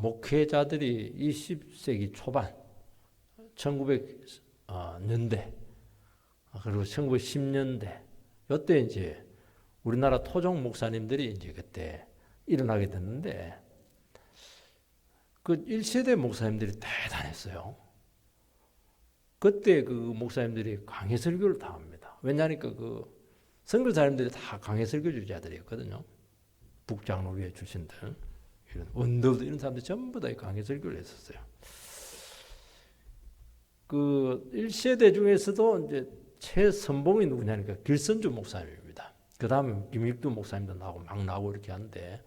목회자들이 20세기 초반 1900년대 그리고 1910년대 이때 이제 우리나라 토종 목사님들이 이제 그때 일어나게 됐는데 그 1세대 목사님들이 대단했어요. 그때 그 목사님들이 강해 설교를 다 합니다. 왜냐하니까 그 선교사님들이 다 강해 설교주자들이었거든요. 북장로교회 출신들, 이런 원더들 이런 사람들 전부 다 강해 설교를 했었어요. 그 1세대 중에서도 이제 최선봉이 누구냐니까 길선주 목사님입니다. 그 다음에 김익두 목사님도 나오고 막 나오고 이렇게 하는데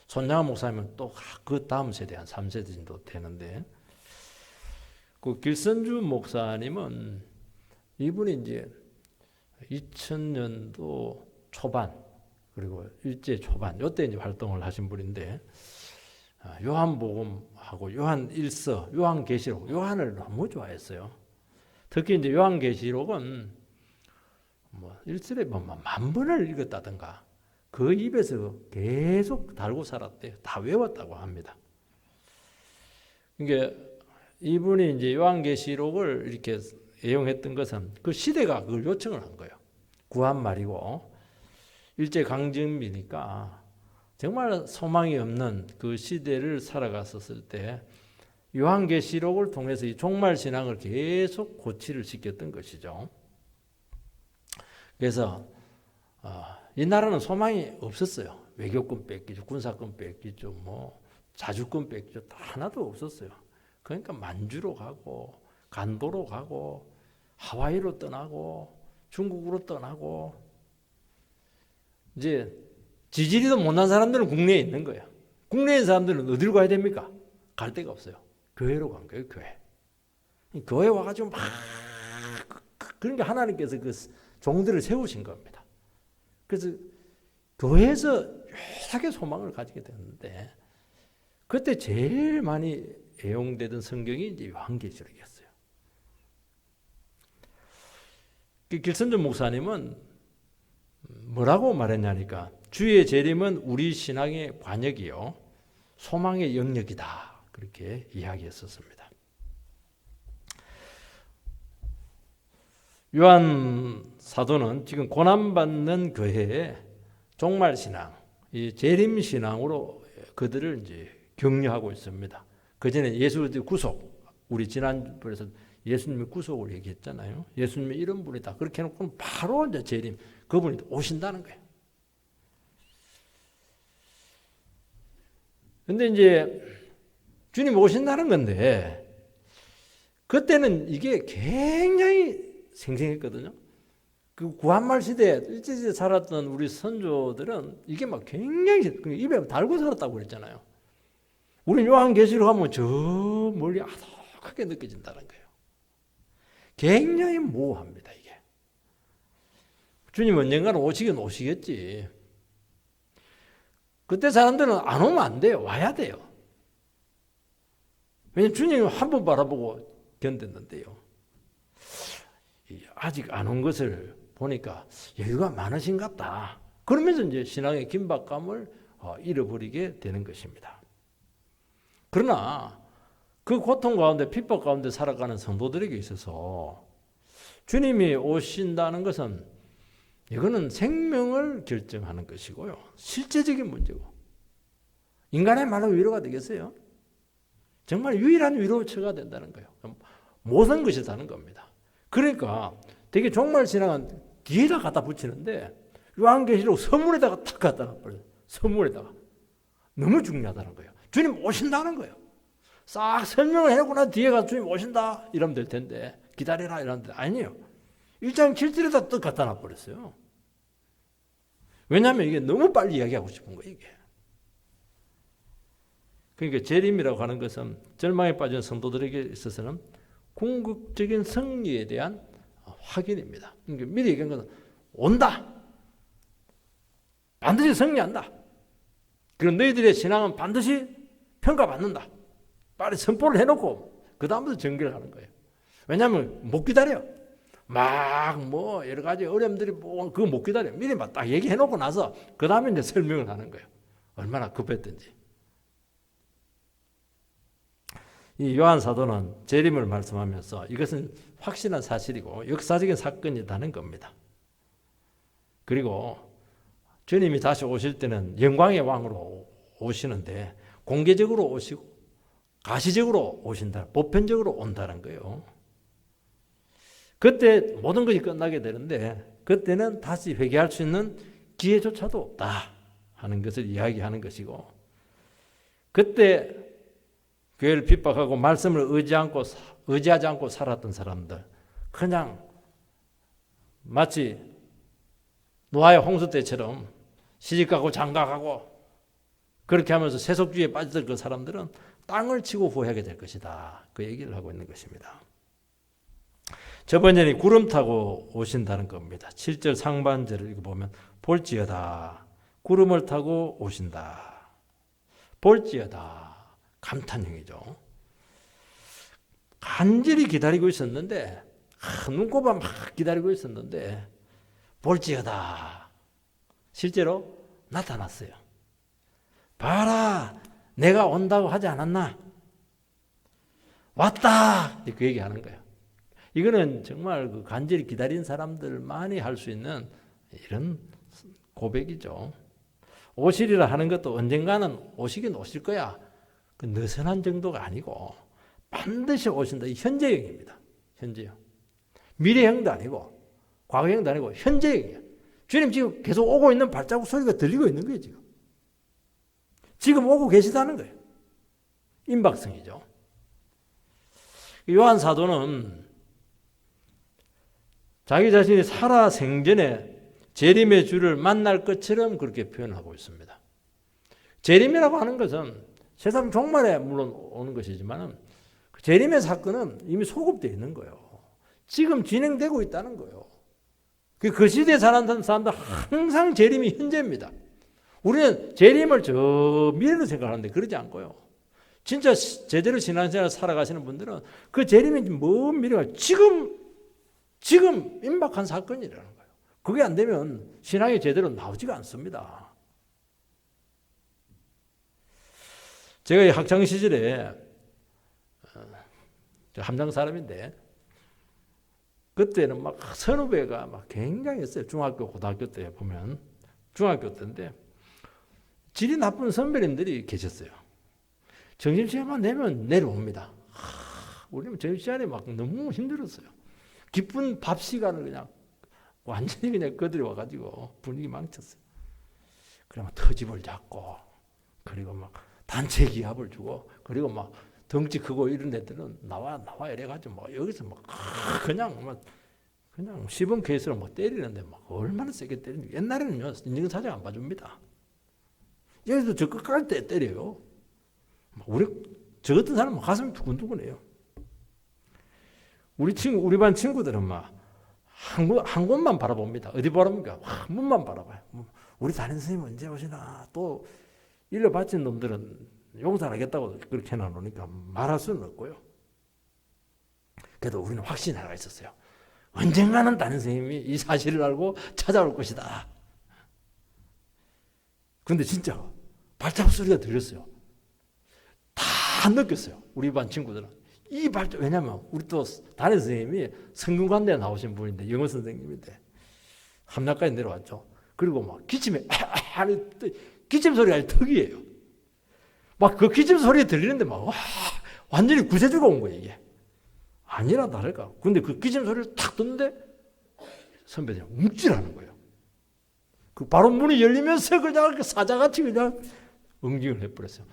손양원 목사님은 또 그 다음 세대 한 3세대 정도 되는데 그 길선주 목사님은 이분이 이제 2000년도 초반 그리고 일제 초반 이때 이제 활동을 하신 분인데 요한복음하고 요한일서, 요한계시록 요한을 너무 좋아했어요. 특히 이제 요한계시록은 뭐 일주일에 뭐 10,000번을 읽었다든가 그 입에서 계속 달고 살았대요. 다 외웠다고 합니다. 그러니까 이분이 이제 요한계시록을 이렇게 애용했던 것은 그 시대가 그걸 요청을 한 거예요. 구한말이고 일제강점기니까 정말 소망이 없는 그 시대를 살아갔었을 때 요한계시록을 통해서 이 종말신앙을 계속 고치를 시켰던 것이죠. 그래서 이 나라는 소망이 없었어요. 외교권 뺏기죠. 군사권 뺏기죠. 뭐 자주권 뺏기죠. 다 하나도 없었어요. 그러니까 만주로 가고 간도로 가고 하와이로 떠나고 중국으로 떠나고 이제 지지리도 못난 사람들은 국내에 있는 거예요. 국내에 있는 사람들은 어디로 가야 됩니까? 갈 데가 없어요. 교회로 간 거예요. 교회 와가지고 막 그러니까 하나님께서 그 종들을 세우신 겁니다. 그래서 교회에서 유일하게 소망을 가지게 됐는데 그때 제일 많이 애용되던 성경이 이제 요한계시록이었어요. 길선주 목사님은 뭐라고 말했냐니까 주의 재림은 우리 신앙의 관역이요 소망의 영역이다 그렇게 이야기했었습니다. 요한 사도는 지금 고난받는 교회에 종말 신앙, 이 재림 신앙으로 그들을 이제 격려하고 있습니다. 그 전에 예수의 구속, 우리 지난번에서 예수님의 구속을 얘기했잖아요. 예수님이 이런 분이다. 그렇게 해놓고 바로 이제 재림, 그분이 오신다는 거예요. 근데 이제 주님 오신다는 건데 그때는 이게 굉장히 생생했거든요. 그 구한말 시대에 일제시대에 살았던 우리 선조들은 이게 막 굉장히 입에 달고 살았다고 그랬잖아요. 우리 요한계시록 하면 저 멀리 아득하게 느껴진다는 거예요. 굉장히 모호합니다 이게. 주님 언젠가는 오시긴 오시겠지. 그때 사람들은 안 오면 안 돼요. 와야 돼요. 왜냐하면 주님은 한 번 바라보고 견뎠는데요. 아직 안 온 것을 보니까 여유가 많으신갑다. 그러면서 이제 신앙의 긴박감을 잃어버리게 되는 것입니다. 그러나 그 고통 가운데 핍박 가운데 살아가는 성도들에게 있어서 주님이 오신다는 것은 이거는 생명을 결정하는 것이고요. 실제적인 문제고 인간의 말로 위로가 되겠어요? 정말 유일한 위로처가 된다는 거예요. 모든 것이 다는 겁니다. 그러니까 되게 종말 신앙은 뒤에다 갖다 붙이는데 요한계시록 서문에다가 탁 갖다 놔버려요. 서문에다가. 너무 중요하다는 거예요. 주님 오신다는 거예요. 싹 설명을 해놓고 난 뒤에 가서 주님 오신다 이러면 될 텐데 기다려라 이러는데 아니에요. 1장 7절에다 또 갖다 놔버렸어요. 왜냐하면 이게 너무 빨리 이야기하고 싶은 거예요. 이게. 그러니까 재림이라고 하는 것은 절망에 빠진 성도들에게 있어서는 궁극적인 승리에 대한 확인입니다. 그러니까 미리 얘기한 것은 온다. 반드시 승리한다. 그럼 너희들의 신앙은 반드시 평가받는다. 빨리 선포를 해놓고 그 다음부터 전개를 하는 거예요. 왜냐하면 못 기다려. 막 뭐 여러 가지 어려움들이 뭐 그거 못 기다려. 미리 막 딱 얘기해놓고 나서 그 다음에 이제 설명을 하는 거예요. 얼마나 급했든지. 이 요한 사도는 재림을 말씀하면서 이것은 확실한 사실이고 역사적인 사건이라는 겁니다. 그리고 주님이 다시 오실 때는 영광의 왕으로 오시는데 공개적으로 오시고 가시적으로 오신다, 보편적으로 온다는 거예요. 그때 모든 것이 끝나게 되는데 그때는 다시 회개할 수 있는 기회조차도 없다 하는 것을 이야기하는 것이고, 그때 교회를 핍박하고 말씀을 의지하지 않고 살았던 사람들, 그냥 마치 노아의 홍수 때처럼 시집가고 장가가고 그렇게 하면서 세속주의에 빠졌던 그 사람들은 땅을 치고 후회하게 될 것이다, 그 얘기를 하고 있는 것입니다. 저번에 구름 타고 오신다는 겁니다. 7절 상반절을 읽어보면 볼지어다, 구름을 타고 오신다. 볼지어다, 감탄형이죠. 간절히 기다리고 있었는데, 눈꼽아 막 기다리고 있었는데 볼지어다, 실제로 나타났어요. 봐라, 내가 온다고 하지 않았나? 왔다, 그 얘기하는 거예요. 이거는 정말 그 간절히 기다린 사람들만이 할 수 있는 이런 고백이죠. 오시리라 하는 것도 언젠가는 오시긴 오실 거야, 그 느슨한 정도가 아니고 반드시 오신다. 이 현재형입니다. 현재형. 미래형도 아니고 과거형도 아니고 현재형이에요. 주님 지금 계속 오고 있는 발자국 소리가 들리고 있는 거예요. 지금 오고 계시다는 거예요. 임박성이죠. 요한 사도는 자기 자신이 살아 생전에 재림의 주를 만날 것처럼 그렇게 표현하고 있습니다. 재림이라고 하는 것은 세상 종말에 물론 오는 것이지만 재림의 사건은 이미 소급되어 있는 거예요. 지금 진행되고 있다는 거예요. 그 시대에 사는 사람들 항상 재림이 현재입니다. 우리는 재림을 저 미래로 생각하는데 그러지 않고요. 진짜 제대로 신앙생활을 살아가시는 분들은 그 재림이 먼 미래가 지금 임박한 사건이라는 거예요. 그게 안 되면 신앙이 제대로 나오지가 않습니다. 제가 학창 시절에 함장 사람인데 그때는 막 선후배가 막 굉장했어요. 중학교, 고등학교 때 보면 중학교 때인데 질이 나쁜 선배님들이 계셨어요. 점심시간만 되면 내려옵니다. 우리는 점심시간에 막 너무 힘들었어요. 기쁜 밥 시간을 그냥 완전히 그냥 거들이 와가지고 분위기 망쳤어요. 그러면 터집을 잡고, 그리고 막 단체 기합을 주고, 그리고 막 덩치 크고 이런 애들은 나와 이래가지고 막 여기서 막 그냥 시범 케이스로 막 때리는데 막 얼마나 세게 때리는지. 옛날에는요 인증사정 안 봐줍니다. 여기서 저 끝까지 때려요. 저 같은 사람은 가슴이 두근두근해요. 우리 반 친구들은 막 한 곳만 바라봅니다. 어디 바라봅니까? 문만 바라봐요. 우리 담임 선생님 언제 오시나. 또 일러 바친 놈들은 용서 안 하겠다고 그렇게 해놔놓으니까 말할 수는 없고요. 그래도 우리는 확신이 하나 있었어요. 언젠가는 담임 선생님이 이 사실을 알고 찾아올 것이다. 그런데 진짜 발자국 소리가 들렸어요. 다 느꼈어요. 우리 반 친구들은. 왜냐면 우리 또 담임 선생님이 성균관대에 나오신 분인데, 영어 선생님인데 함락까지 내려왔죠. 그리고 막 기침에 기침 소리가 아주 특이해요. 막 그 기침 소리 들리는데 막 완전히 구세주가 온 거예요. 이게 아니라 다를까. 근데 그 기침 소리를 탁 듣는데 선배들이 움찔하는 거예요. 그 바로 문이 열리면서 그냥 사자같이 그냥 응징을 해버렸어요.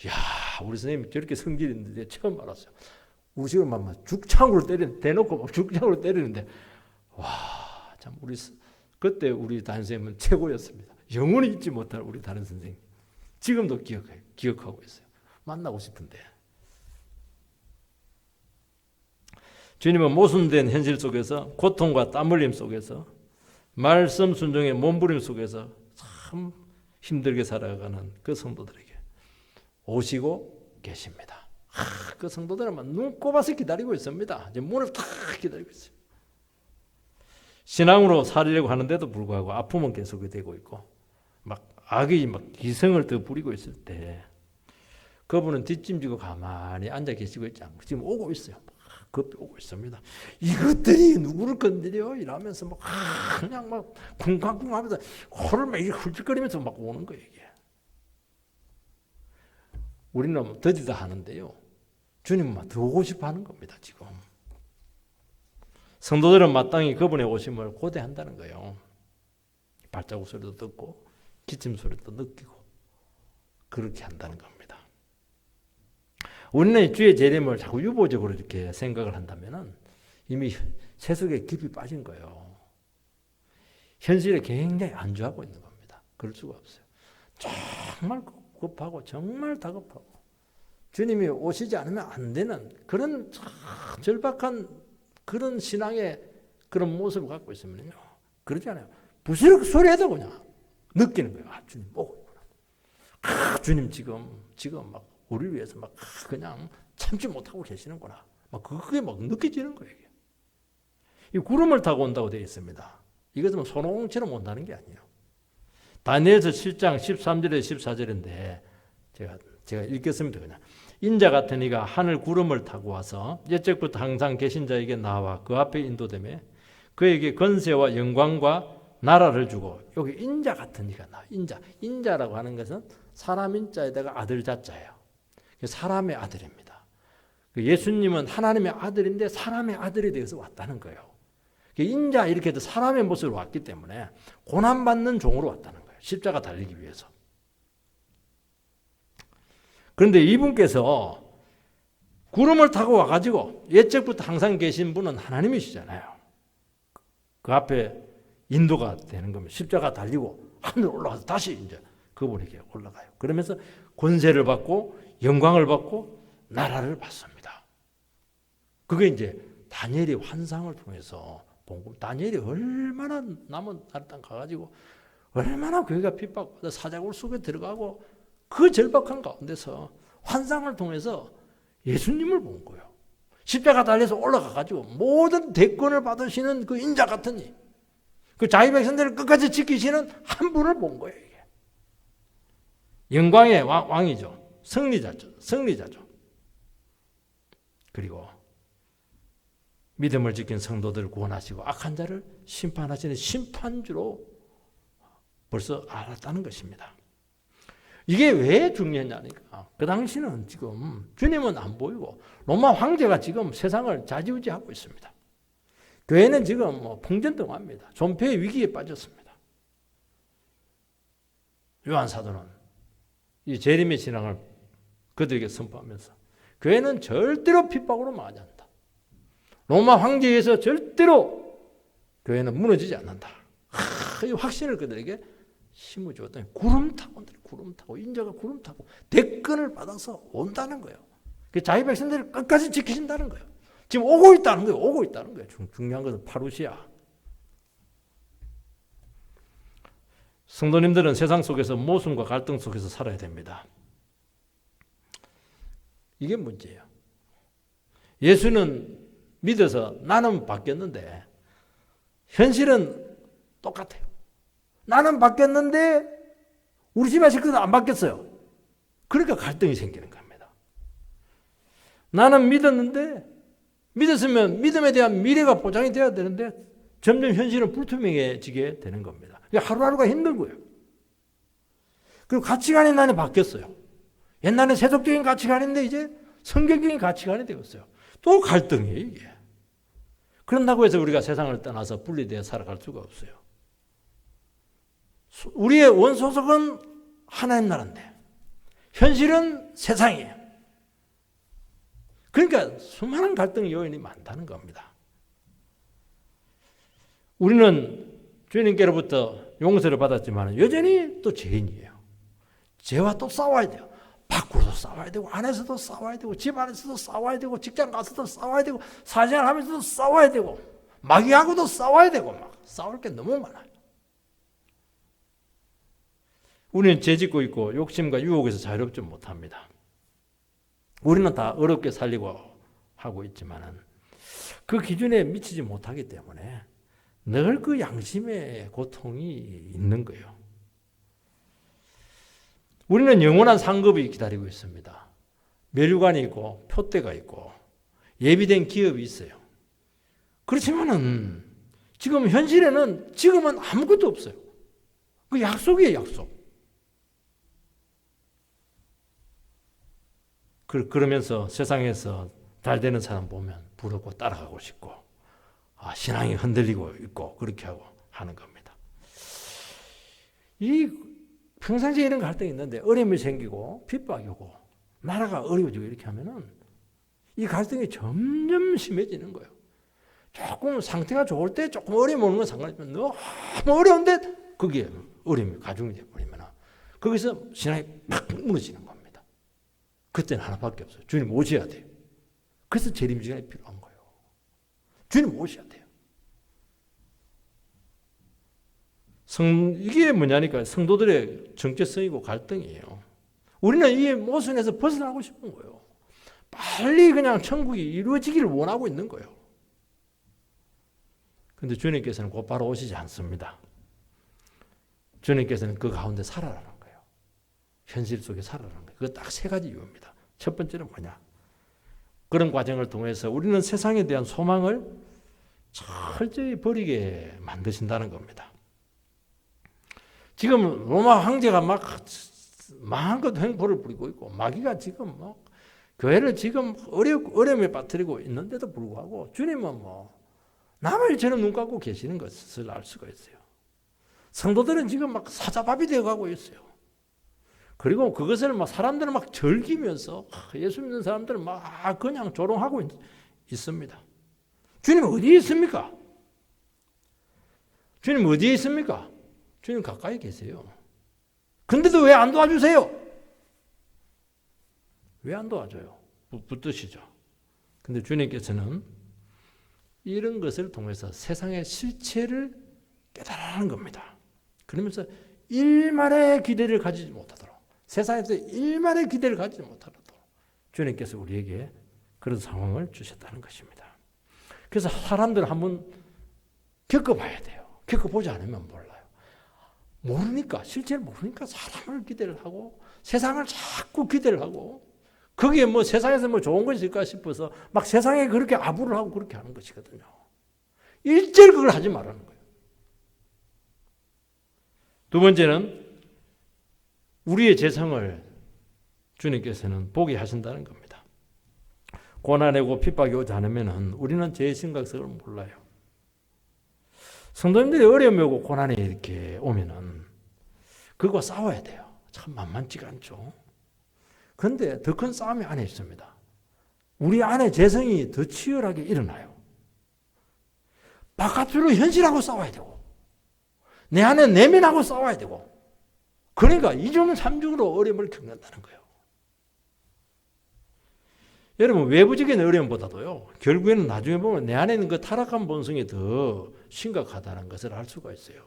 이야, 우리 선생님이 저렇게 성질이 있는데 처음 알았어요. 우리 지금 막 죽창으로 대놓고 막 죽창으로 때리는데, 와, 참 그때 우리 담임 선생님은 최고였습니다. 영원히 잊지 못할 우리 담임 선생님. 지금도 기억하고 있어요. 만나고 싶은데. 주님은 모순된 현실 속에서, 고통과 땀 흘림 속에서, 말씀 순종의 몸부림 속에서 참 힘들게 살아가는 그 성도들에게 오시고 계십니다. 그 성도들은 눈 꼽아서 기다리고 있습니다. 이제 문을 탁 기다리고 있어요. 신앙으로 살려고 하는데도 불구하고 아픔은 계속이 되고 있고, 막 악이 막 기승을 더 부리고 있을 때, 그분은 뒷짐지고 가만히 앉아 계시고 있지 않고 지금 오고 있어요. 급히 오고 있습니다. 이것들이 누구를 건드려? 이러면서 막 그냥 막 쿵쾅쿵 하면서 코를 막 훌쩍거리면서 막 오는 거예요. 이게. 우리는 더디다 하는데요. 주님은 더 오고 싶어 하는 겁니다. 지금. 성도들은 마땅히 그분의 오심을 고대한다는 거예요. 발자국 소리도 듣고 기침 소리도 느끼고 그렇게 한다는 겁니다. 우리는 주의 재림을 자꾸 유보적으로 이렇게 생각을 한다면 이미 세속에 깊이 빠진 거예요. 현실에 굉장히 안주하고 있는 겁니다. 그럴 수가 없어요. 정말 급하고 정말 다급하고 주님이 오시지 않으면 안 되는 그런 절박한 그런 신앙의 그런 모습을 갖고 있으면요. 그러지 않아요. 부스럭 소리해도 그냥 느끼는 거예요. 아, 주님 오고 있구나. 아, 주님 지금 막 우리를 위해서 막 그냥 참지 못하고 계시는구나. 막 그게 막 느껴지는 거예요. 이 구름을 타고 온다고 되어 있습니다. 이것은 손오공처럼 온다는 게 아니에요. 다니엘서 7장 13절에 14절인데 제가 읽겠습니다. 그냥. 인자 같은 이가 하늘 구름을 타고 와서 옛적부터 항상 계신 자에게 나와 그 앞에 인도되며 그에게 권세와 영광과 나라를 주고 여기 인자 같은 이가 나와. 인자라고 하는 것은 사람 인자에다가 아들 자자예요. 사람의 아들입니다. 예수님은 하나님의 아들인데 사람의 아들이 되어서 왔다는 거예요. 인자 이렇게 해도 사람의 모습으로 왔기 때문에 고난받는 종으로 왔다는 거예요. 십자가 달리기 위해서. 그런데 이분께서 구름을 타고 와가지고 옛적부터 항상 계신 분은 하나님이시잖아요. 그 앞에 인도가 되는 겁니다. 십자가 달리고 하늘 올라가서 다시 이제 그분에게 올라가요. 그러면서 권세를 받고 영광을 받고 나라를 받습니다. 그게 이제 다니엘이 환상을 통해서 본 겁니다. 다니엘이 얼마나 남은 땅 가가지고 얼마나 교회가 핍박받아 사자굴 속에 들어가고 그 절박한 가운데서 환상을 통해서 예수님을 본 거예요. 십자가 달려서 올라가가지고 모든 대권을 받으시는 그 인자 같은 이, 그 자기 백성들을 끝까지 지키시는 한 분을 본 거예요. 이게. 영광의 왕이죠. 승리자죠. 그리고 믿음을 지킨 성도들을 구원하시고 악한 자를 심판하시는 심판주로 벌써 알았다는 것입니다. 이게 왜 중요했냐니까. 그 당시는 지금 주님은 안 보이고 로마 황제가 지금 세상을 좌지우지하고 있습니다. 교회는 지금 풍전등화입니다. 존폐의 위기에 빠졌습니다. 요한 사도는 이 재림의 신앙을 그들에게 선포하면서 교회는 절대로 핍박으로 망하지 않는다. 로마 황제에 의해서 절대로 교회는 무너지지 않는다. 이 확신을 그들에게 심어주었더니 구름 타고 인자가 구름 타고 대권을 받아서 온다는 거예요. 자기 백성들을 끝까지 지키신다는 거예요. 지금 오고 있다는 거예요. 중요한 것은 파루시아. 성도님들은 세상 속에서 모순과 갈등 속에서 살아야 됩니다. 이게 문제예요. 예수는 믿어서 나는 바뀌었는데 현실은 똑같아요. 나는 바뀌었는데 우리 집 식구들은 안 바뀌었어요. 그러니까 갈등이 생기는 겁니다. 나는 믿었으면 믿음에 대한 미래가 보장이 돼야 되는데 점점 현실은 불투명해지게 되는 겁니다. 하루하루가 힘든 거예요. 그리고 가치관이 나는 바뀌었어요. 옛날에 세속적인 가치관인데 이제 성경적인 가치관이 되었어요. 또 갈등이에요, 이게. 그런다고 해서 우리가 세상을 떠나서 분리되어 살아갈 수가 없어요. 우리의 원소속은 하나님 나라인데 현실은 세상이에요. 그러니까 수많은 갈등 요인이 많다는 겁니다. 우리는 주님께로부터 용서를 받았지만 여전히 또 죄인이에요. 죄와 또 싸워야 돼요. 밖으로도 싸워야 되고 안에서도 싸워야 되고 집 안에서도 싸워야 되고 직장 가서도 싸워야 되고 사생활 하면서도 싸워야 되고 마귀하고도 싸워야 되고 막 싸울 게 너무 많아요. 우리는 죄짓고 있고 욕심과 유혹에서 자유롭지 못합니다. 우리는 다 어렵게 살려고 하고 있지만 그 기준에 미치지 못하기 때문에 늘 그 양심의 고통이 있는 거예요. 우리는 영원한 상급이 기다리고 있습니다. 면류관이 있고 표대가 있고 예비된 기업이 있어요. 그렇지만은 지금 현실에는 지금은 아무것도 없어요. 그 약속이에요, 약속. 그러면서 세상에서 잘 되는 사람 보면 부럽고 따라가고 싶고, 신앙이 흔들리고 있고 그렇게 하고 하는 겁니다. 이 평상시에 이런 갈등이 있는데 어려움이 생기고 핍박이 오고 나라가 어려워지고 이렇게 하면은 이 갈등이 점점 심해지는 거예요. 조금 상태가 좋을 때 조금 어려움 오는 건 상관없지만 너무 어려운데 거기에 어려움이 가중이 되어버리면 거기서 신앙이 막 무너지는 겁니다. 그때는 하나밖에 없어요. 주님 모셔야 돼요. 그래서 재림시간이 필요한 거예요. 주님 모셔야 돼요. 이게 뭐냐니까 성도들의 정체성이고 갈등이에요. 우리는 이 모순에서 벗어나고 싶은 거예요. 빨리 그냥 천국이 이루어지기를 원하고 있는 거예요. 그런데 주님께서는 곧바로 오시지 않습니다. 주님께서는 그 가운데 살아라는 거예요. 현실 속에 살아라는 거예요. 그거 딱 세 가지 이유입니다. 첫 번째는 뭐냐? 그런 과정을 통해서 우리는 세상에 대한 소망을 철저히 버리게 만드신다는 겁니다. 지금 로마 황제가 막 마음껏 횡포를 부리고 있고 마귀가 지금 막 교회를 지금 어려움에 빠뜨리고 있는데도 불구하고 주님은 나물처럼 눈 감고 계시는 것을 알 수가 있어요. 성도들은 지금 막 사자밥이 되어가고 있어요. 그리고 그것을 사람들은 막 즐기면서 예수 믿는 사람들은 막 그냥 조롱하고 있습니다. 주님 어디에 있습니까? 주님 어디에 있습니까? 주님 가까이 계세요. 근데도 왜 안 도와주세요? 왜 안 도와줘요? 붙드시죠. 근데 주님께서는 이런 것을 통해서 세상의 실체를 깨달아가는 겁니다. 그러면서 일말의 기대를 가지지 못하도록, 세상에서 일말의 기대를 가지지 못하도록 주님께서 우리에게 그런 상황을 주셨다는 것입니다. 그래서 사람들은 한번 겪어봐야 돼요. 겪어보지 않으면 몰라요. 모르니까, 실제를 모르니까 사람을 기대를 하고 세상을 자꾸 기대를 하고 거기에 세상에서 좋은 것이 있을까 싶어서 막 세상에 그렇게 아부를 하고 그렇게 하는 것이거든요. 일절 그걸 하지 말라는 거예요. 두 번째는 우리의 재성을 주님께서는 보게 하신다는 겁니다. 고난이 오고 핍박이 오지 않으면 우리는 제 심각성을 몰라요. 성도님들이 어려움이 오고 고난이 이렇게 오면은 그거 싸워야 돼요. 참 만만치가 않죠. 그런데 더 큰 싸움이 안에 있습니다. 우리 안에 재성이 더 치열하게 일어나요. 바깥으로 현실하고 싸워야 되고 내 안에 내면하고 싸워야 되고 그러니까 이중 삼중으로 어려움을 겪는다는 거예요. 여러분 외부적인 어려움보다도요 결국에는 나중에 보면 내 안에 있는 그 타락한 본성이 더 심각하다는 것을 알 수가 있어요.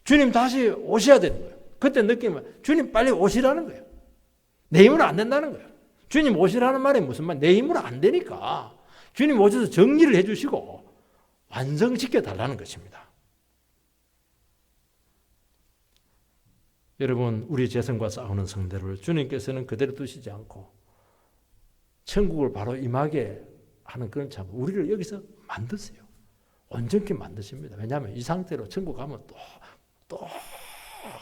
주님 다시 오셔야 되는 거예요. 그때 느끼면 주님 빨리 오시라는 거예요. 내 힘으로 안 된다는 거예요. 주님 오시라는 말이 무슨 말? 내 힘으로 안 되니까 주님 오셔서 정리를 해주시고 완성시켜 달라는 것입니다. 여러분 우리 재성과 싸우는 성대를 주님께서는 그대로 두시지 않고 천국을 바로 임하게 하는 그런 참 우리를 여기서 만드세요. 온전히 만드십니다. 왜냐하면 이 상태로 천국 가면 또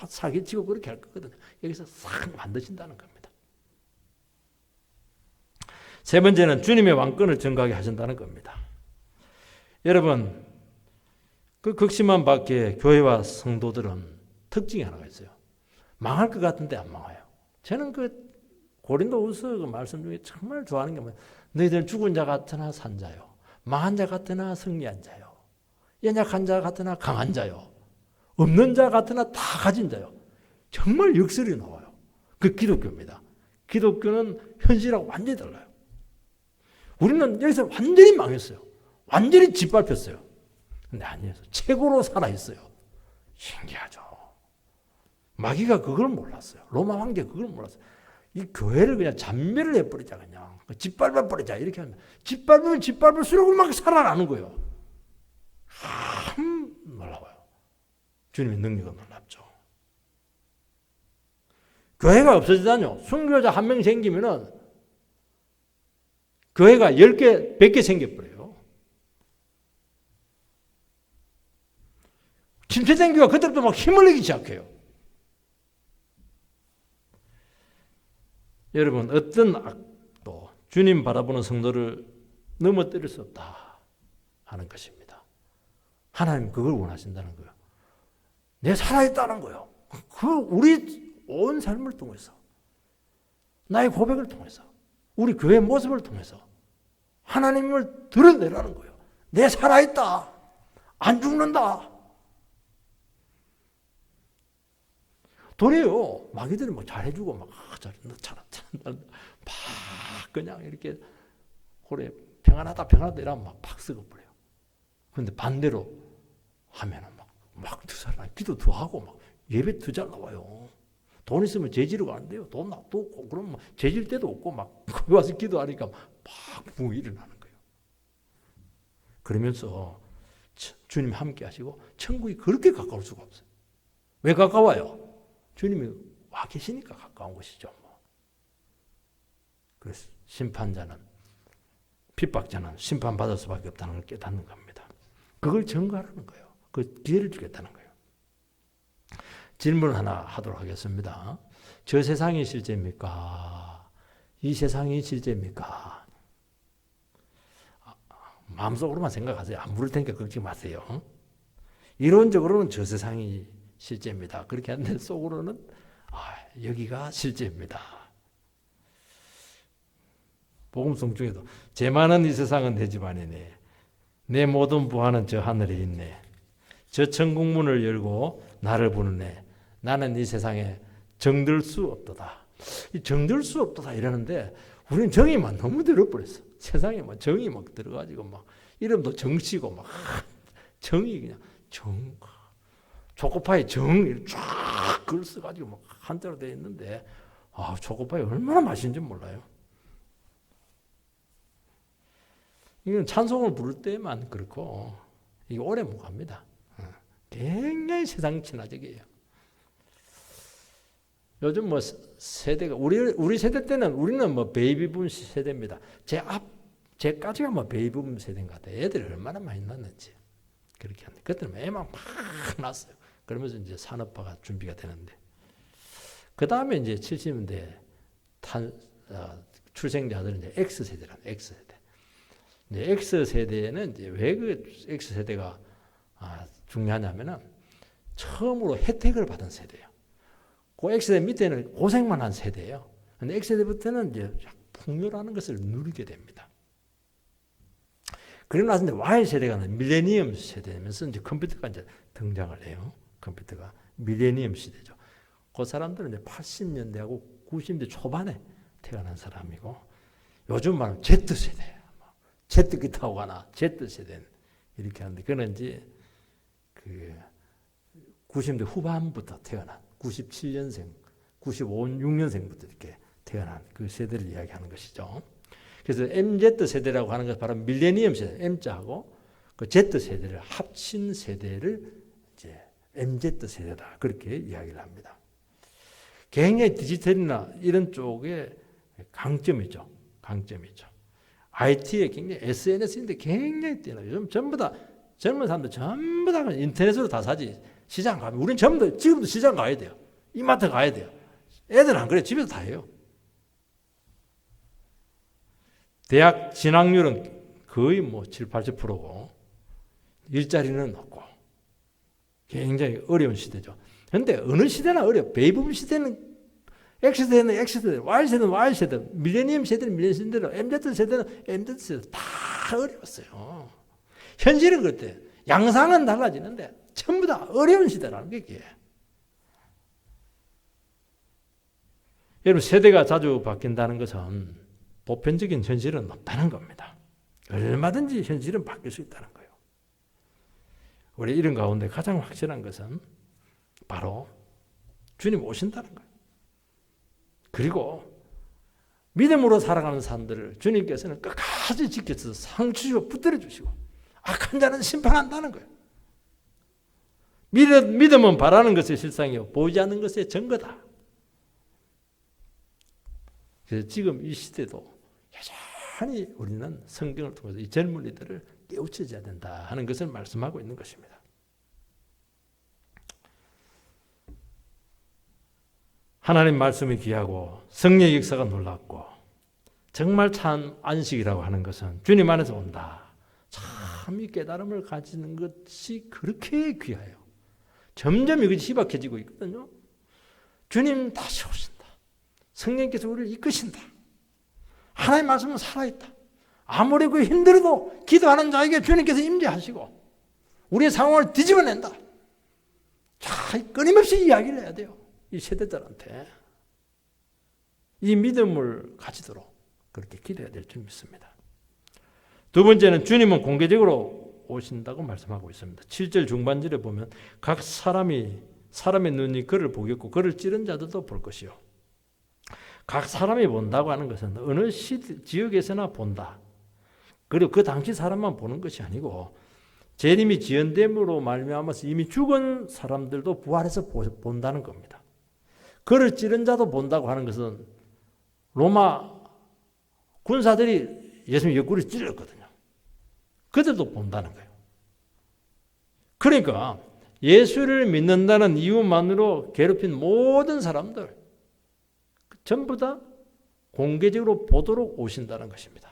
사기치고 그렇게 할 거거든요. 여기서 싹 만드신다는 겁니다. 세 번째는 주님의 왕권을 증거하게 하신다는 겁니다. 여러분 그 극심한 밖에 교회와 성도들은 특징이 하나가 있어요. 망할 것 같은데 안 망해요. 저는 그 고린도후서 그 말씀 중에 정말 좋아하는 게 뭐예요? 너희들 죽은 자 같으나 산 자요. 망한 자 같으나 승리한 자요. 연약한 자 같으나 강한 자요. 없는 자 같으나 다 가진 자요. 정말 역설이 나와요. 그 기독교입니다. 기독교는 현실하고 완전히 달라요. 우리는 여기서 완전히 망했어요. 완전히 짓밟혔어요. 근데 아니에요. 최고로 살아있어요. 신기하죠. 마귀가 그걸 몰랐어요. 로마 황제 그걸 몰랐어요. 이 교회를 그냥 잔멸을 해버리자 그냥. 짓밟아버리자 이렇게 하면 짓밟으면 짓밟을수록 막 살아나는 거예요. 참 놀라워요. 주님의 능력은 놀랍죠. 교회가 없어지다뇨. 순교자 한 명 생기면은 교회가 10개, 100개 생겨버려요. 침체된 교회가 그때부터 막 힘을 내기 시작해요. 여러분, 어떤 악도 주님 바라보는 성도를 넘어뜨릴 수 없다 하는 것입니다. 하나님 그걸 원하신다는 거예요. 내 살아있다는 거예요. 우리 온 삶을 통해서, 나의 고백을 통해서, 우리 교회 모습을 통해서 하나님을 드러내라는 거예요. 내 살아있다. 안 죽는다. 도리어 마귀들이 뭐 잘해주고 막 잘한다 막 그냥 이렇게 그래 평안하다 이러면 막 썩어버려요. 그런데 반대로 하면은 막 두 사람 기도 더 하고 막 예배 더 잘 나와요. 돈 있으면 재지르고 안 돼요. 돈 없고 그럼 재질 때도 없고 막 거기 와서 기도하니까 막 부흥 일어나는 거예요. 그러면서 주님 함께 하시고 천국이 그렇게 가까울 수가 없어요. 왜 가까워요? 주님이 와 계시니까 가까운 것이죠. 그래서 심판자는, 핍박자는 심판받을 수밖에 없다는 걸 깨닫는 겁니다. 그걸 증거하라는 거예요. 그 기회를 주겠다는 거예요. 질문 하나 하도록 하겠습니다. 저 세상이 실제입니까? 이 세상이 실제입니까? 마음속으로만 생각하세요. 안 물을 테니까 걱정 마세요. 이론적으로는 저 세상이 실제입니다. 그렇게 하는데 속으로는 여기가 실제입니다. 복음성 중에도 제 많은 이 세상은 내 집안이네. 내 모든 부하는 저 하늘에 있네. 저 천국문을 열고 나를 부르네. 나는 이 세상에 정들 수 없도다. 이 정들 수 없도다 이러는데 우리는 정의만 너무 들어버렸어. 세상에 막 정의 막 들어가지고 막 이름도 정씨고 막 정의 그냥 정. 초코파이 정 쫙 글 써가지고 막 한자로 되어 있는데 초코파이 얼마나 맛있는지 몰라요. 이건 찬송을 부를 때만 그렇고 이게 오래 못 갑니다. 굉장히 세상 친화적이에요. 요즘 뭐 세대가 우리 세대 때는 우리는 뭐 베이비붐 세대입니다. 제까지가 뭐 베이비붐 세대인 것 같아요. 애들이 얼마나 많이 낳는지 그렇게 하는데 그때는 애만 막 낳았어요. 그러면서 이제 산업화가 준비가 되는데 그 다음에 이제 70년대 출생자들은 이제 X 세대라는 X 세대. 이제 X 세대는 이제 왜 그 X 세대가 중요하냐면은 처음으로 혜택을 받은 세대예요. 그 X세대 밑에는 고생만 한 세대예요. 근데 X세대부터는 이제 풍요라는 것을 누리게 됩니다. 그러고 나서 이제 Y세대가 밀레니엄 세대면서 이제 컴퓨터가 이제 등장을 해요. 컴퓨터가 밀레니엄 시대죠. 그 사람들은 이제 80년대하고 90년대 초반에 태어난 사람이고 요즘 말하면 Z세대. Z기 타고 가나 Z세대 이렇게 하는데 그는 이제 그 90년대 후반부터 태어난 97년생, 96년생부터 이렇게 태어난 그 세대를 이야기하는 것이죠. 그래서 MZ세대라고 하는 것은 바로 밀레니엄 세대, M자하고 그 Z세대를 합친 세대를 이제 MZ세대다. 그렇게 이야기를 합니다. 굉장히 디지털이나 이런 쪽에 강점이죠. IT에 굉장히 SNS인데 굉장히 뛰어나요. 요즘 전부 다 젊은 사람들 전부 다 인터넷으로 다 사지. 시장 가면 우리는 전부 다 지금도 시장 가야 돼요. 이마트 가야 돼요. 애들은 안 그래. 집에서 다 해요. 대학 진학률은 거의 뭐 7, 80%고 일자리는 없고 굉장히 어려운 시대죠. 그런데 어느 시대나 어려워. 베이비붐 시대는 X세대는 X세대, Y세대는 Y세대, 밀레니엄 세대는 밀레니엄 세대로, MZ세대는 MZ세대 다 어려웠어요. 현실은 그렇대. 양상은 달라지는데 전부 다 어려운 시대라는 게 이게. 여러분 세대가 자주 바뀐다는 것은 보편적인 현실은 없다는 겁니다. 얼마든지 현실은 바뀔 수 있다는 거예요. 우리 이런 가운데 가장 확실한 것은 바로 주님 오신다는 거예요. 그리고 믿음으로 살아가는 사람들을 주님께서는 끝까지 지켜서 상주시고 붙들어 주시고 악한 자는 심판한다는 거예요. 믿음은 바라는 것의 실상이요 보이지 않는 것의 증거다. 그래서 지금 이 시대도 여전히 우리는 성경을 통해서 이 젊은이들을 깨우쳐줘야 된다 하는 것을 말씀하고 있는 것입니다. 하나님 말씀이 귀하고 성령의 역사가 놀랍고 정말 참 안식이라고 하는 것은 주님 안에서 온다. 참 이 깨달음을 가지는 것이 그렇게 귀해요. 점점 이것이 희박해지고 있거든요. 주님 다시 오신다. 성령께서 우리를 이끄신다. 하나님의 말씀은 살아있다. 아무리 그 힘들어도 기도하는 자에게 주님께서 임재하시고 우리의 상황을 뒤집어낸다. 자, 끊임없이 이야기를 해야 돼요. 이 세대들한테. 이 믿음을 가지도록 그렇게 기도해야 될 줄 믿습니다. 두 번째는 주님은 공개적으로 오신다고 말씀하고 있습니다. 7절 중반절에 보면 각 사람의 눈이 그를 보겠고 그를 찌른 자들도 볼 것이요. 각 사람이 본다고 하는 것은 어느 지역에서나 본다. 그리고 그 당시 사람만 보는 것이 아니고 재림이 지연됨으로 말미암아서 이미 죽은 사람들도 부활해서 본다는 겁니다. 그를 찌른 자도 본다고 하는 것은 로마 군사들이 예수님 옆구리를 찔렀거든요. 그들도 본다는 거예요. 그러니까 예수를 믿는다는 이유만으로 괴롭힌 모든 사람들 전부 다 공개적으로 보도록 오신다는 것입니다.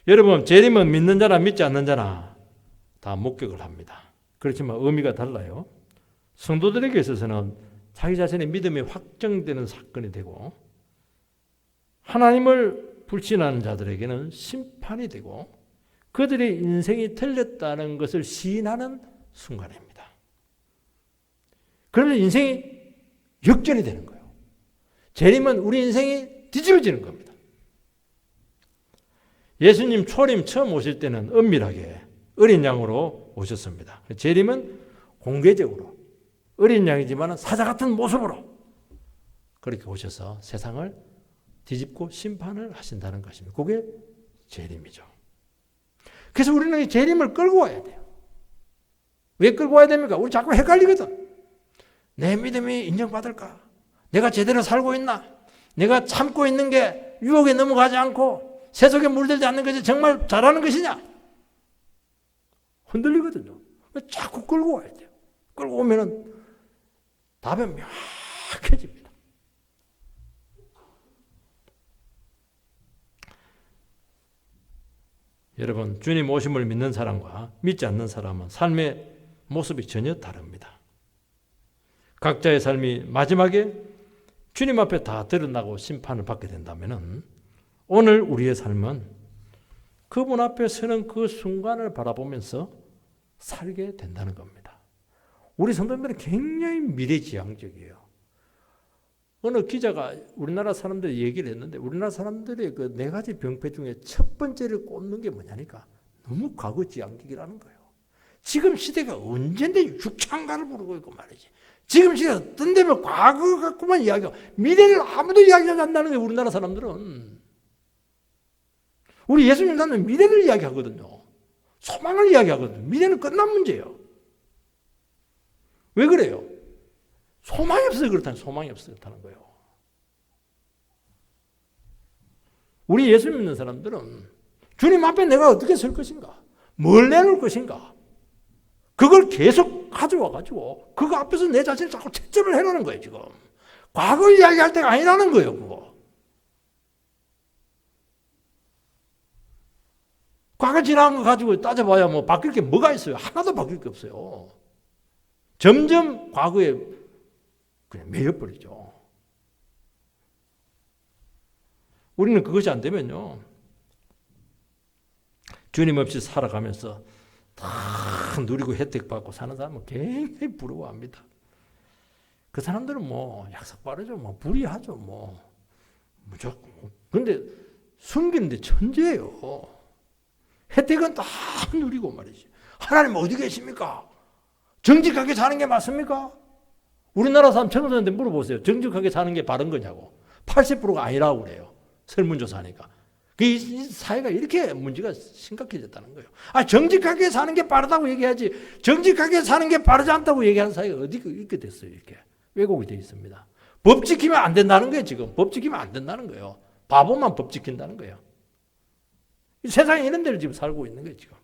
여러분, 재림은 믿는 자나 믿지 않는 자나 다 목격을 합니다. 그렇지만 의미가 달라요. 성도들에게 있어서는 자기 자신의 믿음이 확정되는 사건이 되고 하나님을 불신하는 자들에게는 심판이 되고 그들의 인생이 틀렸다는 것을 시인하는 순간입니다. 그러면 인생이 역전이 되는 거예요. 재림은 우리 인생이 뒤집어지는 겁니다. 예수님 초림 처음 오실 때는 은밀하게 어린 양으로 오셨습니다. 재림은 공개적으로 어린 양이지만 사자 같은 모습으로 그렇게 오셔서 세상을 뒤집고 심판을 하신다는 것입니다. 그게 재림이죠. 그래서 우리는 이 재림을 끌고 와야 돼요. 왜 끌고 와야 됩니까? 우리 자꾸 헷갈리거든. 내 믿음이 인정받을까? 내가 제대로 살고 있나? 내가 참고 있는 게 유혹에 넘어가지 않고 세속에 물들지 않는 것이 정말 잘하는 것이냐? 흔들리거든요. 자꾸 끌고 와야 돼요. 끌고 오면은 답이 명확해집니다. 여러분, 주님 오심을 믿는 사람과 믿지 않는 사람은 삶의 모습이 전혀 다릅니다. 각자의 삶이 마지막에 주님 앞에 다 드러나고 심판을 받게 된다면 오늘 우리의 삶은 그분 앞에 서는 그 순간을 바라보면서 살게 된다는 겁니다. 우리 성도님들은 굉장히 미래지향적이에요. 어느 기자가 우리나라 사람들이 얘기를 했는데 우리나라 사람들의 그 네 가지 병폐 중에 첫 번째를 꼽는 게 뭐냐니까 너무 과거지향적이라는 거예요. 지금 시대가 언젠데 육창가를 부르고 있고 말이지. 지금 시대가 어떤 데면 과거 갖고만 이야기하고 미래를 아무도 이야기하지 않는다는 거예요. 우리나라 사람들은. 우리 예수님 나는 미래를 이야기하거든요. 소망을 이야기하거든요. 미래는 끝난 문제예요. 왜 그래요? 소망이 없어서 그렇다는 소망이 없어서 그렇다는 거예요. 우리 예수 믿는 사람들은 주님 앞에 내가 어떻게 설 것인가? 뭘 내놓을 것인가? 그걸 계속 가져와가지고 그거 앞에서 내 자신을 자꾸 채점을 해라는 거예요. 지금 과거 이야기할 때가 아니라는 거예요. 그거 과거 지나간 거 가지고 따져봐야 뭐 바뀔 게 뭐가 있어요? 하나도 바뀔 게 없어요. 점점 과거에 그냥 매여버리죠. 우리는 그것이 안 되면요, 주님 없이 살아가면서 다 누리고 혜택 받고 사는 사람은 굉장히 부러워합니다. 그 사람들은 뭐 약속 빠르죠, 뭐 불의하죠, 뭐 무조건. 근데 숨기는데 천재예요. 혜택은 다 누리고 말이지. 하나님 어디 계십니까? 정직하게 사는 게 맞습니까? 우리나라 사람 청소년한테 물어보세요. 정직하게 사는 게 바른 거냐고. 80%가 아니라고 그래요. 설문조사하니까. 이 사회가 이렇게 문제가 심각해졌다는 거예요. 정직하게 사는 게 빠르다고 얘기하지. 정직하게 사는 게 빠르지 않다고 얘기하는 사회가 어디 이렇게 됐어요. 이렇게 왜곡이 되어 있습니다. 법 지키면 안 된다는 거예요, 지금. 법 지키면 안 된다는 거예요. 바보만 법 지킨다는 거예요. 세상에 이런 데를 지금 살고 있는 거예요, 지금.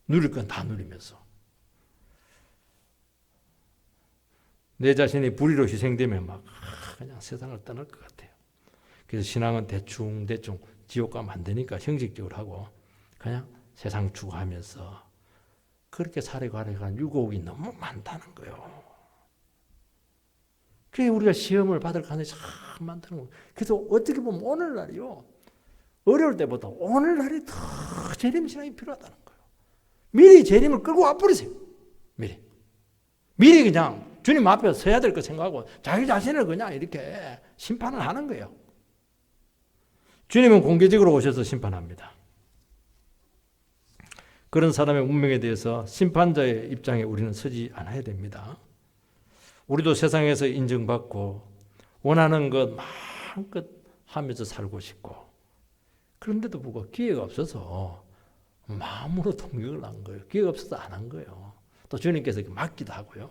누릴 건 다 누리면서. 내 자신이 불의로 희생되면 막 그냥 세상을 떠날 것 같아요. 그래서 신앙은 대충 지옥 가면 안 되니까 형식적으로 하고 그냥 세상 추구하면서 그렇게 살아가려고 유혹이 너무 많다는 거예요. 그게 우리가 시험을 받을 가능성이 참 많다는 거예요. 그래서 어떻게 보면 오늘날이요. 어려울 때보다 오늘날이 더 재림 신앙이 필요하다는 거예요. 미리 재림을 끌고 와버리세요. 미리 그냥 주님 앞에 서야 될 거 생각하고 자기 자신을 그냥 이렇게 심판을 하는 거예요. 주님은 공개적으로 오셔서 심판합니다. 그런 사람의 운명에 대해서 심판자의 입장에 우리는 서지 않아야 됩니다. 우리도 세상에서 인정받고 원하는 것 마음껏 하면서 살고 싶고 그런데도 불구하고 기회가 없어서 마음으로 동경을 한 거예요. 기회가 없어서 안 한 거예요. 또 주님께서 맡기도 하고요.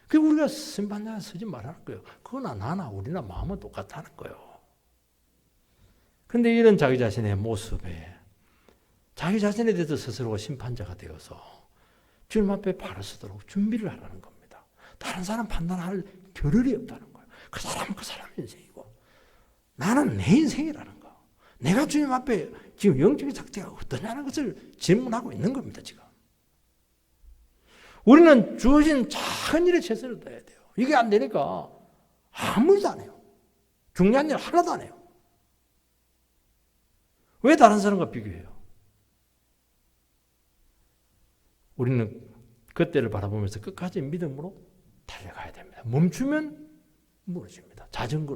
그 우리가 심판자에 서지 말라는 거예요. 그거나 나나 우리나 마음은 똑같다는 거예요. 그런데 이런 자기 자신의 모습에 자기 자신에 대해서 스스로가 심판자가 되어서 주님 앞에 바로 서도록 준비를 하라는 겁니다. 다른 사람 판단할 겨를이 없다는 거예요. 그 사람은 그 사람 인생이고 나는 내 인생이라는 거. 내가 주님 앞에 지금 영적인 상태가 어떠냐는 것을 질문하고 있는 겁니다. 지금. 우리는 주어진 작은 일에 최선을 다해야 돼요. 이게 안 되니까 아무 일도 안 해요. 중요한 일 하나도 안 해요. 왜 다른 사람과 비교해요? 우리는 그때를 바라보면서 끝까지 믿음으로 달려가야 됩니다. 멈추면 무너집니다.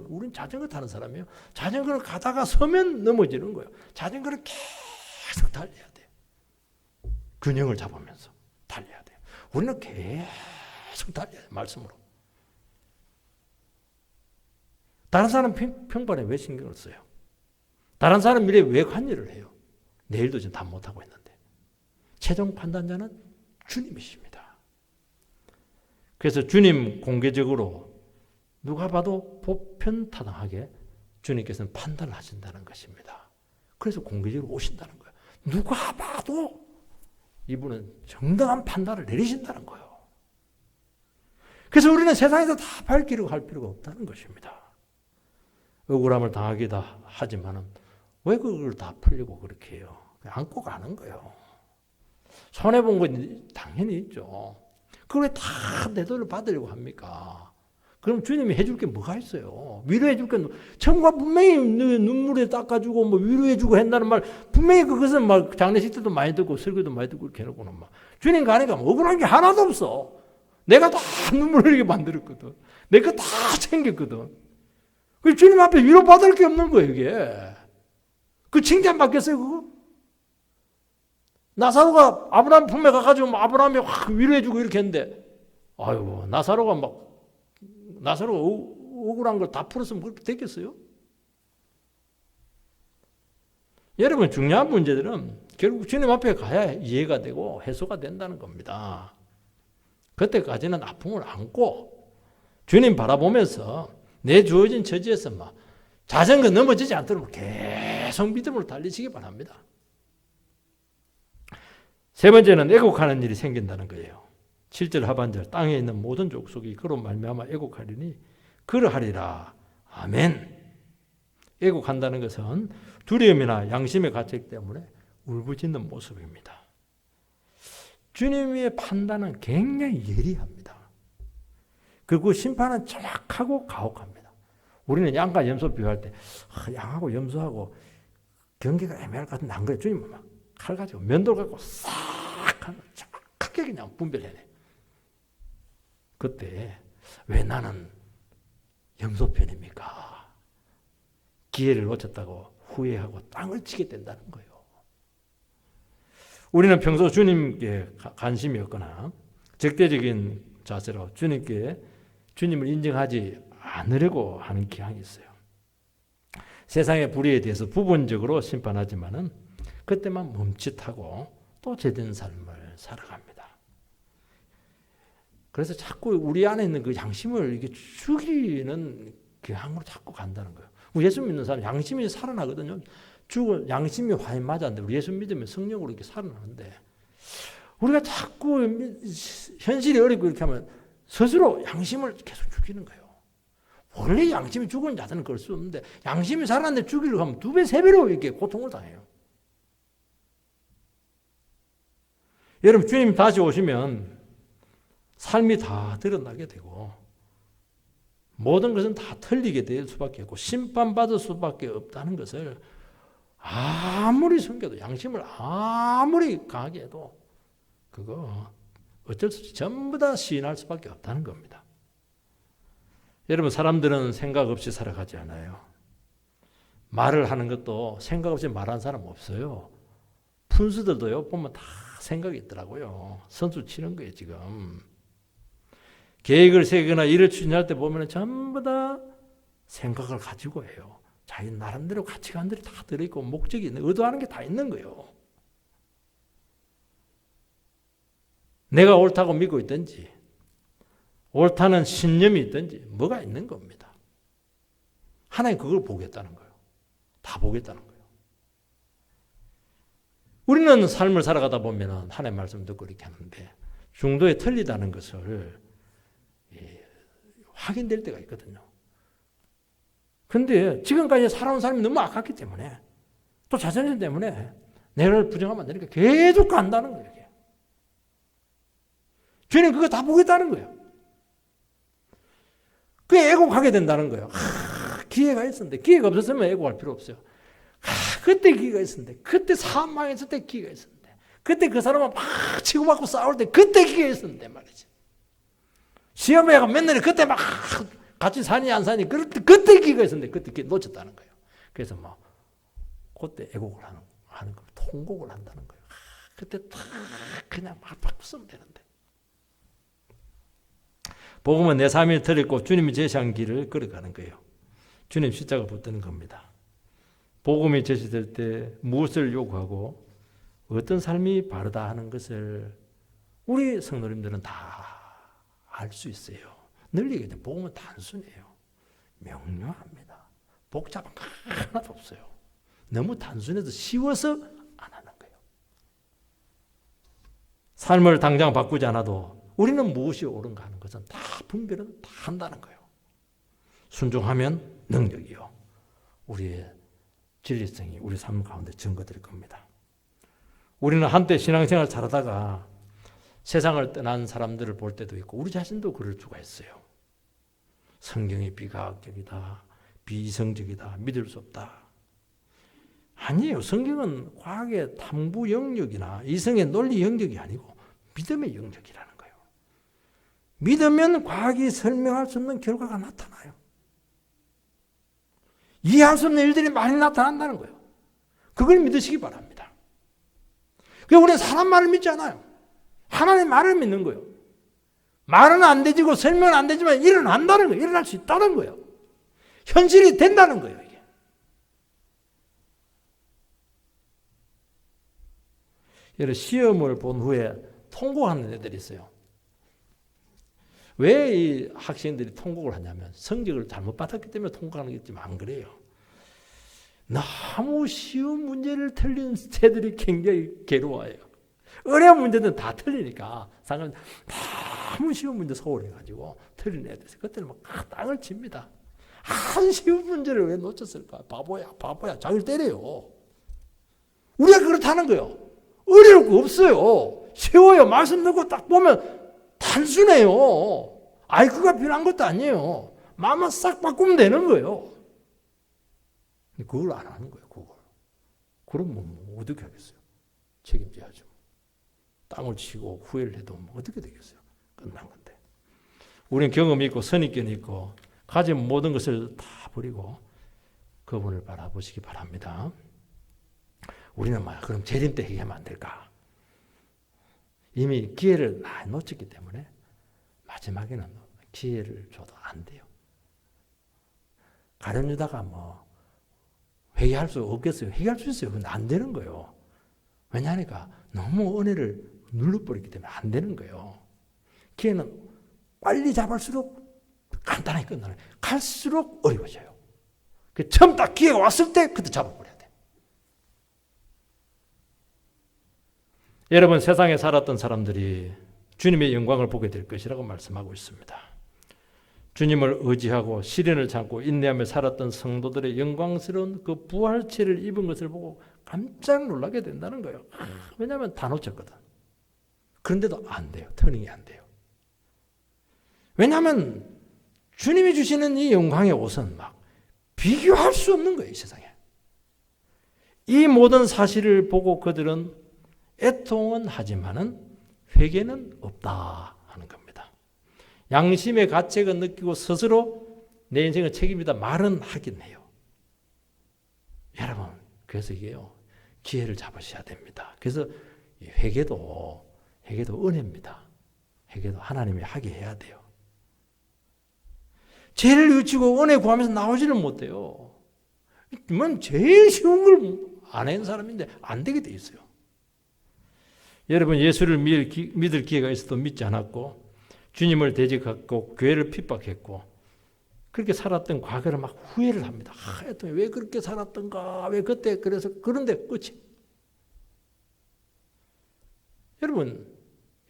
우린 자전거 타는 사람이에요. 자전거를 가다가 서면 넘어지는 거예요. 자전거를 계속 달려야 돼요. 균형을 잡으면서 달려야 돼요. 우리는 계속 달려야 돼요. 말씀으로. 다른 사람 평판에 왜 신경을 써요? 다른 사람 미래에 왜 관여를 해요? 내일도 지금 다 못하고 있는데. 최종 판단자는 주님이십니다. 그래서 주님 공개적으로 누가 봐도 보편타당하게 주님께서는 판단을 하신다는 것입니다. 그래서 공개적으로 오신다는 거예요. 누가 봐도 이분은 정당한 판단을 내리신다는 거예요. 그래서 우리는 세상에서 다 밝히려고 할 필요가 없다는 것입니다. 억울함을 당하기도 하지만은 왜 그걸 다 풀려고 그렇게 해요? 그냥 안고 가는 거예요. 손해본 건 당연히 있죠. 그걸 왜 다 내 돈을 받으려고 합니까? 그럼 주님이 해줄 게 뭐가 있어요? 위로해줄 게, 천과 분명히 눈물에 닦아주고, 위로해주고 한다는 말, 분명히 그것은 막 장례식 때도 많이 듣고, 설교도 많이 듣고, 이렇게 해놓고는 막. 주님 가니까 억울한 게 하나도 없어. 내가 다 눈물 흘리게 만들었거든. 내가 다 챙겼거든. 그 주님 앞에 위로받을 게 없는 거예요, 이게. 그 칭찬 받겠어요, 그거? 나사로가 아브라함 품에 가가지고 아브라함이 확 위로해주고 이렇게 했는데, 아이고, 나사로가 억울한 걸 다 풀었으면 그렇게 됐겠어요? 여러분, 중요한 문제들은 결국 주님 앞에 가야 이해가 되고 해소가 된다는 겁니다. 그때까지는 아픔을 안고 주님 바라보면서 내 주어진 처지에서 자전거 넘어지지 않도록 계속 믿음으로 달리시기 바랍니다. 세 번째는 애곡하는 일이 생긴다는 거예요. 7절 하반절 땅에 있는 모든 족속이 그로 말미암아 애곡하리니 그러하리라. 아멘. 애곡한다는 것은 두려움이나 양심의 가책 때문에 울부짖는 모습입니다. 주님의 판단은 굉장히 예리합니다. 그리고 심판은 정확하고 가혹합니다. 우리는 양과 염소 비유할 때 양하고 염소하고 경계가 애매할 것 같은데 안 그래요. 주님은 막 칼 가지고 면도를 갖고 싹 정확하게 그냥 분별해내. 그때 왜 나는 염소 편입니까? 기회를 놓쳤다고 후회하고 땅을 치게 된다는 거예요. 우리는 평소 주님께 관심이 없거나 적대적인 자세로 주님을 인정하지 않으려고 하는 경향이 있어요. 세상의 불의에 대해서 부분적으로 심판하지만은 그때만 멈칫하고 또 제된 삶을 살아갑니다. 그래서 자꾸 우리 안에 있는 그 양심을 이게 죽이는 경향으로 자꾸 간다는 거예요. 우리 예수 믿는 사람 양심이 살아나거든요. 양심이 화인 맞았는데 우리 예수 믿으면 성령으로 이렇게 살아나는데 우리가 자꾸 현실이 어렵고 이렇게 하면 스스로 양심을 계속 죽이는 거예요. 원래 양심이 죽은 자들은 그럴 수 없는데 양심이 살아났는데 죽이려고 하면 2배, 3배로 이렇게 고통을 당해요. 여러분 주님 다시 오시면 삶이 다 드러나게 되고 모든 것은 다 틀리게 될 수밖에 없고 심판받을 수밖에 없다는 것을 아무리 숨겨도 양심을 아무리 강하게 해도 그거 어쩔 수 없이 전부 다 시인할 수밖에 없다는 겁니다. 여러분 사람들은 생각 없이 살아가지 않아요. 말을 하는 것도 생각 없이 말하는 사람 없어요. 푼수들도요 보면 다 생각이 있더라고요. 선수 치는 거예요 지금. 계획을 세우거나 일을 추진할 때 보면 전부 다 생각을 가지고 해요. 자기 나름대로 가치관들이 다 들어있고 목적이 있는, 의도하는 게 다 있는 거예요. 내가 옳다고 믿고 있든지 옳다는 신념이 있든지 뭐가 있는 겁니다. 하나님 그걸 보겠다는 거예요. 다 보겠다는 거예요. 우리는 삶을 살아가다 보면 하나님 말씀 듣고 이렇게 하는데 중도에 틀리다는 것을 확인될 때가 있거든요. 근데 지금까지 살아온 사람이 너무 악했기 때문에 또 자존심 때문에 내를 부정하면 안 되니까 계속 간다는 거예요. 이게. 주님 그거 다 보겠다는 거예요. 그게 애곡하게 된다는 거예요. 기회가 있었는데 기회가 없었으면 애곡할 필요 없어요. 그때 기회가 있었는데 그때 사업 망했을 때 기회가 있었는데 그때 그 사람은 막 치고받고 싸울 때 그때 기회가 있었는데 말이지. 시험에 가면 맨날 그때 막 같이 사니 안 사니 그때 기회가 있었는데 그때 놓쳤다는 거예요. 그래서 뭐 그때 애곡을 하는 거예요. 통곡을 한다는 거예요. 그때 딱 그냥 막 바꾸면 되는데. 복음은 내 삶이 틀렸고 주님이 제시한 길을 걸어가는 거예요. 주님 십자가 붙드는 겁니다. 복음이 제시될 때 무엇을 요구하고 어떤 삶이 바르다 하는 것을 우리 성도님들은 다 알 수 있어요. 늘 얘기해요. 복음은 단순해요. 명료합니다. 복잡한 거 하나도 없어요. 너무 단순해서 쉬워서 안 하는 거예요. 삶을 당장 바꾸지 않아도 우리는 무엇이 옳은가 하는 것은 다 분별은 다 한다는 거예요. 순종하면 능력이요. 우리의 진리성이 우리 삶 가운데 증거될 겁니다. 우리는 한때 신앙생활 잘하다가 세상을 떠난 사람들을 볼 때도 있고 우리 자신도 그럴 수가 있어요. 성경이 비과학적이다, 비이성적이다, 믿을 수 없다. 아니에요. 성경은 과학의 탐구 영역이나 이성의 논리 영역이 아니고 믿음의 영역이라는 거예요. 믿으면 과학이 설명할 수 없는 결과가 나타나요. 이해할 수 없는 일들이 많이 나타난다는 거예요. 그걸 믿으시기 바랍니다. 그러니까 우리는 사람 말을 믿지 않아요. 하나님 말을 믿는 거예요. 말은 안 되지고 설명은 안 되지만 일어난다는 거예요. 일어날 수 있다는 거예요. 현실이 된다는 거예요. 이게. 예를 시험을 본 후에 통곡하는 애들이 있어요. 왜 이 학생들이 통곡을 하냐면 성적을 잘못 받았기 때문에 통곡하는 게 있지만 안 그래요. 너무 쉬운 문제를 틀린 애들이 굉장히 괴로워해요. 어려운 문제는 다 틀리니까 상관 너무 쉬운 문제 소홀해가지고 틀린 애들 그때는 막 땅을 칩니다. 한 쉬운 문제를 왜 놓쳤을까? 바보야 자기를 때려요. 우리가 그렇다는 거예요. 어려울 거 없어요. 쉬워요. 말씀 듣고 딱 보면 단순해요. 아이큐가 필요한 것도 아니에요. 마음만 싹 바꾸면 되는 거예요. 그걸 안 하는 거예요. 그럼 뭐 어떻게 하겠어요? 책임져야죠. 땅을 치고 후회를 해도 뭐 어떻게 되겠어요? 끝난 건데. 우리는 경험이 있고 선입견이 있고 가진 모든 것을 다 버리고 그분을 바라보시기 바랍니다. 우리는 그럼 재림 때 얘기하면 안 될까? 이미 기회를 많이 놓쳤기 때문에 마지막에는 기회를 줘도 안 돼요. 가룟 유다가 회개할 수 없겠어요? 회개할 수 있어요. 근데 안 되는 거예요. 왜냐하니까 너무 은혜를 눌러버렸기 때문에 안 되는 거예요. 기회는 빨리 잡을수록 간단하게 끝나는 거예요. 갈수록 어려워져요. 처음 딱 기회가 왔을 때 그때 잡아버려야 돼. 여러분, 세상에 살았던 사람들이 주님의 영광을 보게 될 것이라고 말씀하고 있습니다. 주님을 의지하고 시련을 참고 인내하며 살았던 성도들의 영광스러운 그 부활체를 입은 것을 보고 깜짝 놀라게 된다는 거예요. 왜냐하면 다 놓쳤거든. 그런데도 안 돼요. 터닝이 안 돼요. 왜냐하면 주님이 주시는 이 영광의 옷은 막 비교할 수 없는 거예요, 이 세상에. 이 모든 사실을 보고 그들은 애통은 하지만은 회개는 없다 하는 겁니다. 양심의 가책을 느끼고 스스로 내 인생의 책임이다 말은 하긴 해요. 여러분, 그래서 이게요, 기회를 잡으셔야 됩니다. 그래서 회개도 은혜입니다. 회개도 하나님이 하게 해야 돼요. 죄를 뉘우치고 은혜 구하면서 나오지를 못해요. 제일 쉬운 걸 안 한 사람인데 안 되게 돼 있어요. 여러분, 예수를 믿을 기회가 있어도 믿지 않았고 주님을 대적했고 교회를 핍박했고 그렇게 살았던 과거를 막 후회를 합니다. 왜 그렇게 살았던가? 왜 그때 그래서 그런데 끝이. 여러분,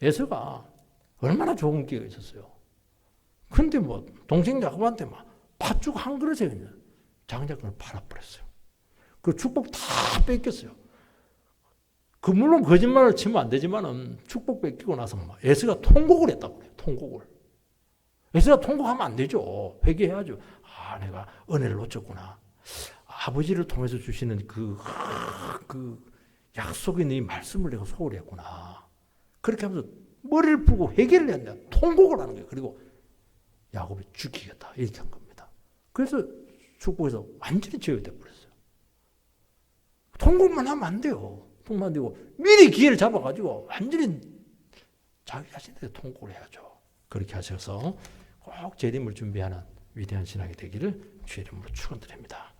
예수가 얼마나 좋은 기회가 있었어요. 근데 동생 야곱한테 팥죽 한 그릇에 그냥 장자권을 팔아버렸어요. 그 축복 다 뺏겼어요. 물론 거짓말을 치면 안 되지만은 축복 뺏기고 나서 예수가 통곡을 했다고 그래요. 통곡을. 예수가 통곡하면 안 되죠. 회개해야죠. 내가 은혜를 놓쳤구나. 아버지를 통해서 주시는 그 약속의 네 말씀을 내가 소홀히 했구나. 그렇게 하면서 머리를 풀고 회개를 한다. 통곡을 하는 거예요. 그리고 야곱이 죽이겠다. 이렇게 한 겁니다. 그래서 축복에서 완전히 제어돼 버렸어요. 통곡만 하면 안 돼요. 통곡만 안 되고 미리 기회를 잡아가지고 완전히 자기 자신에게 통곡을 해야죠. 그렇게 하셔서 꼭 재림을 준비하는 위대한 신앙이 되기를 주의 이름으로 축원드립니다.